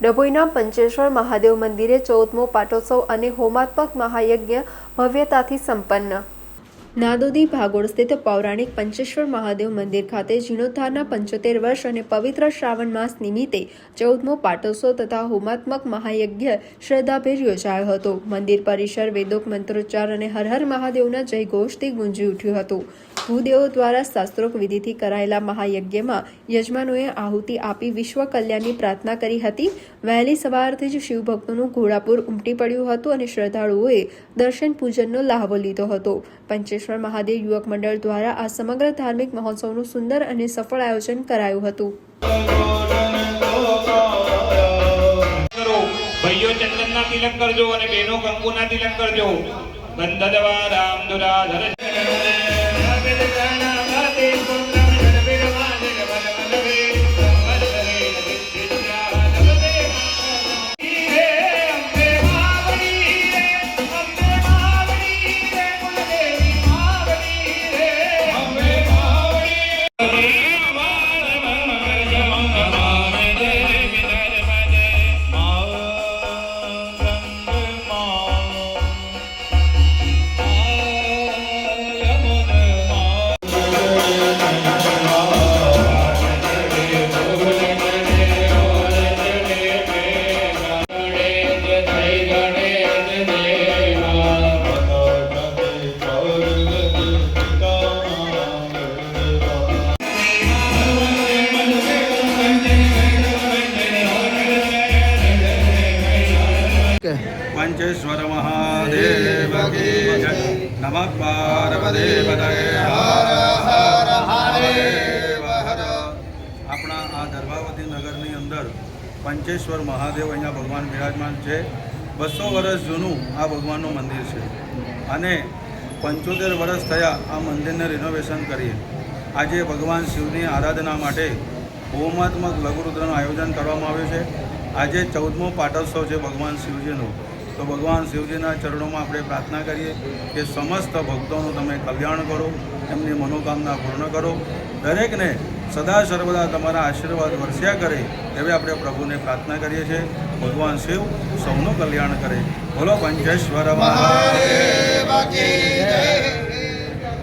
ડભોઈના પંચેશ્વર મહાદેવ મંદિરે 14મો પાટોત્સવ અને હોમાત્મક મહાયજ્ઞ ભવ્યતાથી સંપન્ન। નાદોદી ભાગોળ સ્થિત પૌરાણિક પંચેશ્વર મહાદેવ મંદિર ખાતે જીર્ણોદ્ધારના 75 વર્ષ અને પવિત્ર શ્રાવણ માસ નિમિત્તે 14મો પાટોત્સવ તથા હોમાત્મક મહાયજ્ઞ શ્રદ્ધાભેર યોજાયો હતો। મંદિર પરિસર વેદોક્ત મંત્રોચ્ચાર અને હર હર મહાદેવના જયઘોષથી ગુંજી ઉઠ્યું હતું। ભૂદેવો દ્વારા શાસ્ત્રોક્ત વિધિથી કરાયેલા મહાયજ્ઞમાં યજમાનોએ આહુતિ આપી વિશ્વ કલ્યાણની પ્રાર્થના કરી હતી। વહેલી સવારથી જ શિવભક્તોનું ઘોડાપુર ઉમટી પડ્યું હતું અને શ્રદ્ધાળુઓએ દર્શન પૂજનનો લહાવો લીધો હતો। પંચેશ્વર મહાદેવ યુવક મંડળ દ્વારા આ સમગ્ર ધાર્મિક મહોત્સવનું સુંદર અને સફળ આયોજન કરાયું હતું। ભાઈઓ ચંદનના તિલક કરજો અને બહેનો કંકુના તિલક કરજો। ગંધર્વા રામ દુરાધર पंचेश्वर महादेव की जय। नमः पार्वती पतये हर हर महादेव हर। अपना आ दर्भावती नगरनी अंदर पंचेश्वर महादेव अहींया भगवान विराजमान है। 200 वर्ष जूनू आ भगवानનું મંદિર છે અને 75 વર્ષ થયા આ મંદિરને રિનોવેશન કરીએ। આજે ભગવાન શિવની આરાધના માટે હોમાત્મક લઘુરુદ્રનું આયોજન કરવામાં આવ્યું છે। આજે 14મો પાટોત્સવ છે ભગવાન શિવજીનો। તો ભગવાન શિવજીના ચરણોમાં આપણે પ્રાર્થના કરીએ કે સમસ્ત ભક્તોનું તમે કલ્યાણ કરો, એમની મનોકામના પૂર્ણ કરો, દરેકને સદા સર્વદા તમારા આશીર્વાદ વરસ્યા કરે એવી આપણે પ્રભુને પ્રાર્થના કરીએ છીએ। ભગવાન શિવ સૌનું કલ્યાણ કરે। બોલો પંચેશ્વર મહાદેવ કી જય।